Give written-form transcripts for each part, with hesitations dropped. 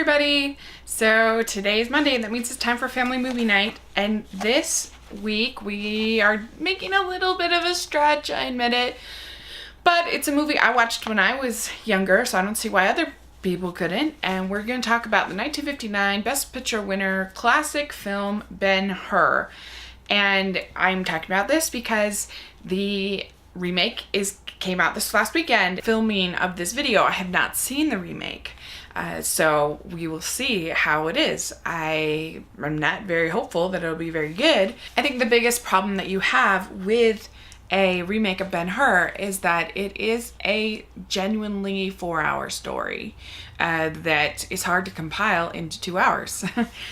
everybody! So today is Monday and that means it's time for family movie night, and this week we are making a little bit of a stretch, I admit it, but it's a movie I watched when I was younger, so I don't see why other people couldn't. And we're going to talk about the 1959 Best Picture winner classic film Ben Hur. And I'm talking about this because the remake came out this last weekend. Filming of this video, I have not seen the remake. So we will see how it is. I am not very hopeful that it'll be very good. I think the biggest problem that you have with a remake of Ben Hur is that it is a genuinely 4-hour story that is hard to compile into 2 hours.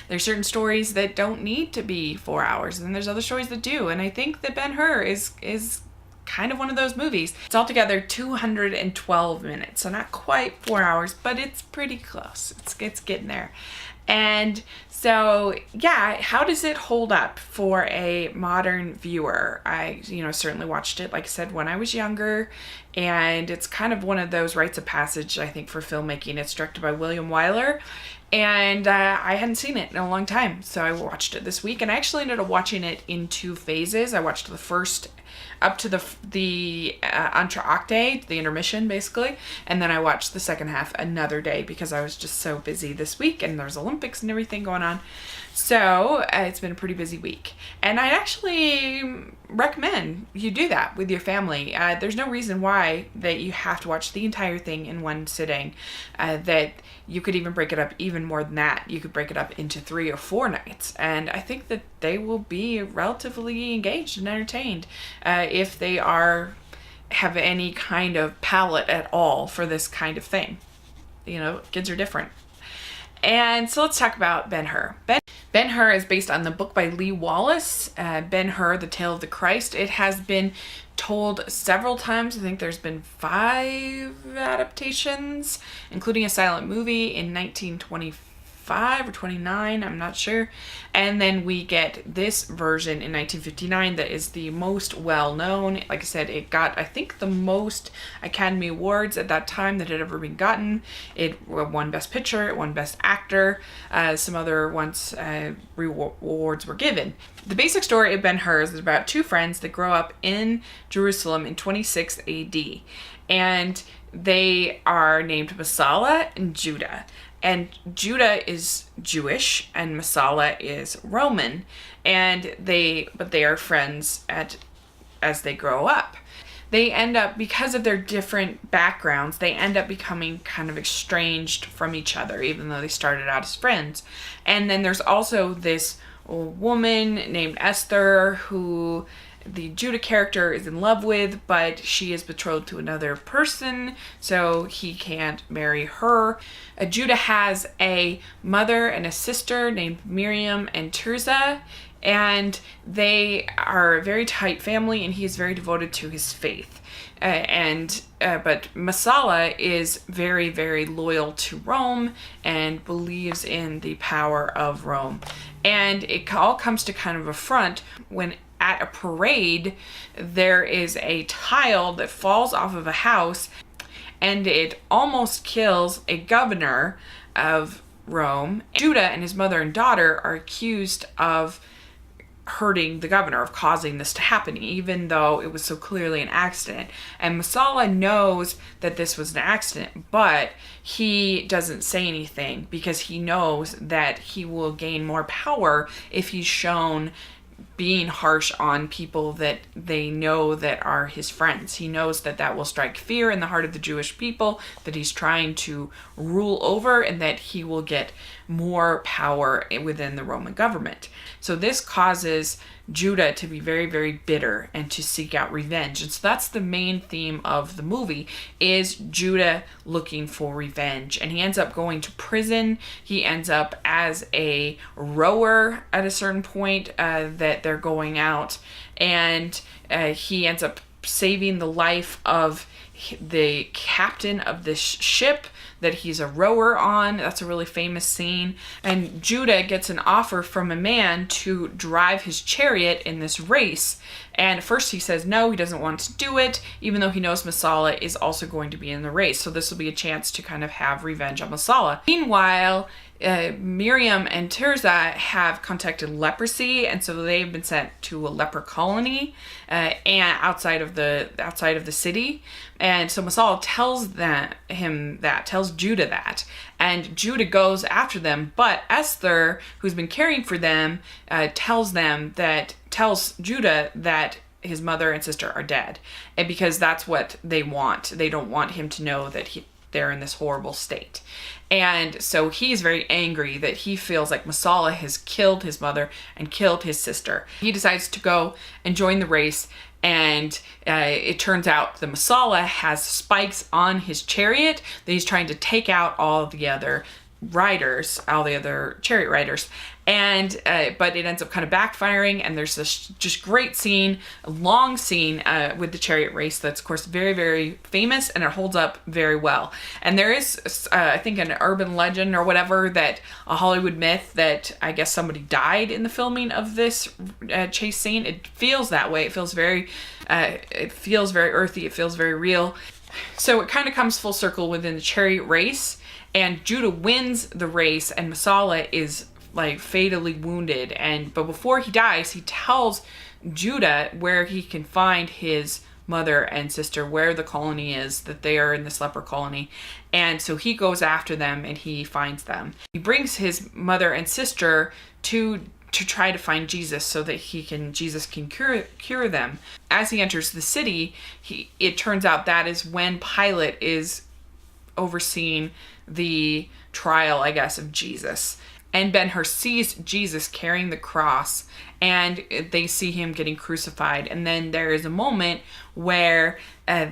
There's certain stories that don't need to be 4 hours, and there's other stories that do. And I think that Ben Hur is kind of one of those movies. It's altogether 212 minutes, so not quite 4 hours, but it's pretty close. It's getting there. And so, yeah, how does it hold up for a modern viewer? I, certainly watched it, like I said, when I was younger, and it's kind of one of those rites of passage, I think, for filmmaking. It's directed by William Wyler, and I hadn't seen it in a long time, so I watched it this week, and I actually ended up watching it in 2 phases. I watched the first up to the entr'acte, the intermission, basically, and then I watched the second half another day because I was just so busy this week, and there's Olympics and everything going on. So it's been a pretty busy week, and I actually recommend you do that with your family. There's no reason why that you have to watch the entire thing in one sitting. That you could even break it up even more than that. You could break it up into 3 or 4 nights, and I think that they will be relatively engaged and entertained if they have any kind of palate at all for this kind of thing. Kids are different. And so let's talk about Ben Hur. Ben Hur is based on the book by Lee Wallace, Ben Hur, The Tale of the Christ. It has been told several times. I think there's been 5 adaptations, including a silent movie in 1925 or 29, I'm not sure. And then we get this version in 1959 that is the most well-known. Like I said, it got, I think, the most Academy Awards at that time that had ever been gotten. It won Best Picture, it won Best Actor, some other ones awards were given. The basic story of Ben Hur is about 2 friends that grow up in Jerusalem in 26 AD. And they are named Masala and Judah. And Judah is Jewish and Masala is Roman, and they are friends as they grow up. They end up, because of their different backgrounds, they end up becoming kind of estranged from each other, even though they started out as friends. And then there's also this woman named Esther who the Judah character is in love with, but she is betrothed to another person, so he can't marry her. Judah has a mother and a sister named Miriam and Tirzah, and they are a very tight family, and he is very devoted to his faith. But Masala is very, very loyal to Rome and believes in the power of Rome. And it all comes to kind of a front when at a parade there is a tile that falls off of a house, and it almost kills a governor of Rome. Judah and his mother and daughter are accused of hurting the governor, of causing this to happen, even though it was so clearly an accident. And Masala knows that this was an accident, but he doesn't say anything because he knows that he will gain more power if he's shown being harsh on people that they know that are his friends. He knows that that will strike fear in the heart of the Jewish people that he's trying to rule over, and that he will get more power within the Roman government. So this causes Judah to be very, very bitter and to seek out revenge. And so that's the main theme of the movie, is Judah looking for revenge. And he ends up going to prison. He ends up as a rower at a certain point that they're going out. And he ends up saving the life of the captain of this ship that he's a rower on. That's a really famous scene. And Judah gets an offer from a man to drive his chariot in this race. And at first he says no, he doesn't want to do it, even though he knows Messala is also going to be in the race. So this will be a chance to kind of have revenge on Messala. Meanwhile, Miriam and Tirzah have contracted leprosy, and so they've been sent to a leper colony and outside of the city. And so Messala tells tells Judah that, and Judah goes after them. But Esther, who's been caring for them, tells Judah that his mother and sister are dead, and because that's what they want. They don't want him to know that they're in this horrible state. And so he's very angry that he feels like Messala has killed his mother and killed his sister. He decides to go and join the race, and it turns out that Messala has spikes on his chariot that he's trying to take out all the other chariot riders. And but it ends up kind of backfiring, and there's this just great scene, a long scene with the chariot race that's, of course, very, very famous, and it holds up very well. And there is, I think, an urban legend or whatever, that a Hollywood myth that I guess somebody died in the filming of this chase scene. It feels that way. It feels very earthy. It feels very real. So it kind of comes full circle within the chariot race, and Judah wins the race, and Messala is like fatally wounded. But before he dies, he tells Judah where he can find his mother and sister, where the colony is, that they are in this leper colony. And so he goes after them and he finds them. He brings his mother and sister to try to find Jesus so that Jesus can cure them. As he enters the city, it turns out that is when Pilate is overseeing the trial, I guess, of Jesus. And Ben Hur sees Jesus carrying the cross, and they see him getting crucified. And then there is a moment where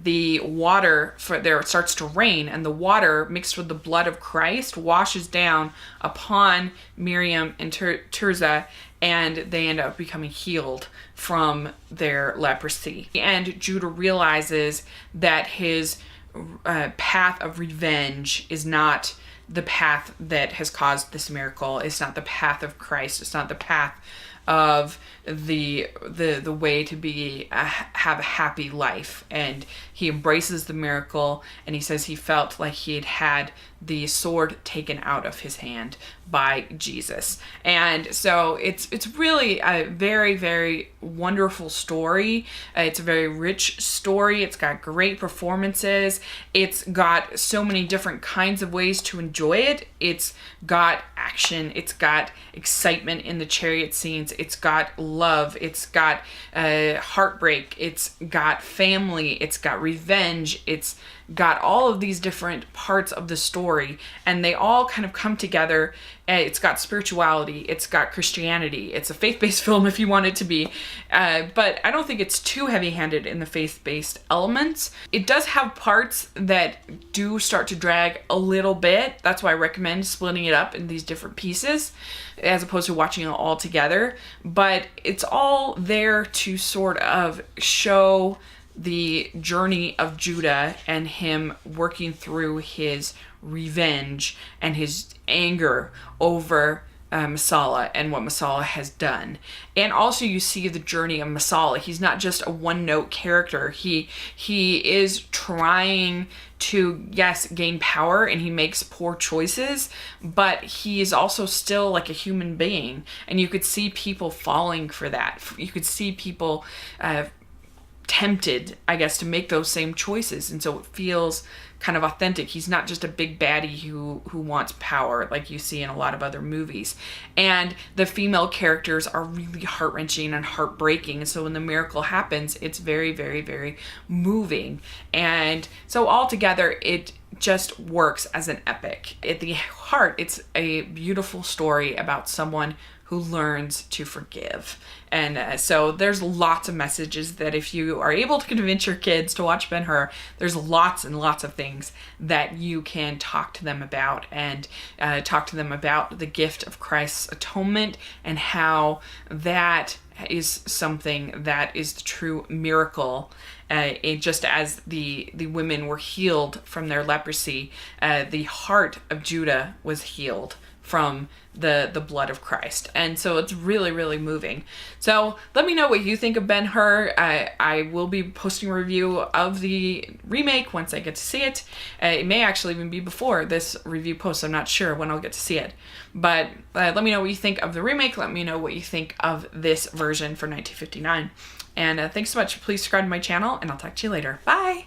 the water it starts to rain, and the water mixed with the blood of Christ washes down upon Miriam and Tirzah, and they end up becoming healed from their leprosy. And Judah realizes that his path of revenge is not the path that has caused this miracle. It's not the path of Christ. It's not the path of the way to have a happy life. And he embraces the miracle, and he says he felt like he had the sword taken out of his hand by Jesus. And so it's really a very, very wonderful story. It's a very rich story. It's got great performances. It's got so many different kinds of ways to enjoy it. It's got action. It's got excitement in the chariot scenes. It's got love. It's got heartbreak. It's got family. It's got revenge. It's got all of these different parts of the story, and they all kind of come together. It's got spirituality. It's got Christianity. It's a faith-based film if you want it to be, but I don't think it's too heavy-handed in the faith-based elements. It does have parts that do start to drag a little bit. That's why I recommend splitting it up in these different pieces as opposed to watching it all together. But it's all there to sort of show the journey of Judah and him working through his revenge and his anger over Messala and what Messala has done. And also you see the journey of Messala. He's not just a one-note character. He is trying to, yes, gain power, and he makes poor choices, but he is also still like a human being. And you could see people falling for that. You could see people tempted, I guess, to make those same choices, and so it feels kind of authentic. He's not just a big baddie who wants power like you see in a lot of other movies. And the female characters are really heart-wrenching and heartbreaking, and so when the miracle happens, it's very, very, very moving. And so altogether, it just works as an epic. At the heart, it's a beautiful story about someone who learns to forgive. And so there's lots of messages that if you are able to convince your kids to watch Ben Hur, there's lots and lots of things that you can talk to them about, and talk to them about the gift of Christ's atonement and how that is something that is the true miracle. Just as the women were healed from their leprosy, the heart of Judah was healed from the blood of Christ. And so it's really, really moving. So let me know what you think of Ben Hur. I will be posting a review of the remake once I get to see it. It may actually even be before this review post. I'm not sure when I'll get to see it. But let me know what you think of the remake. Let me know what you think of this version for 1959. And thanks so much. Please subscribe to my channel, and I'll talk to you later. Bye!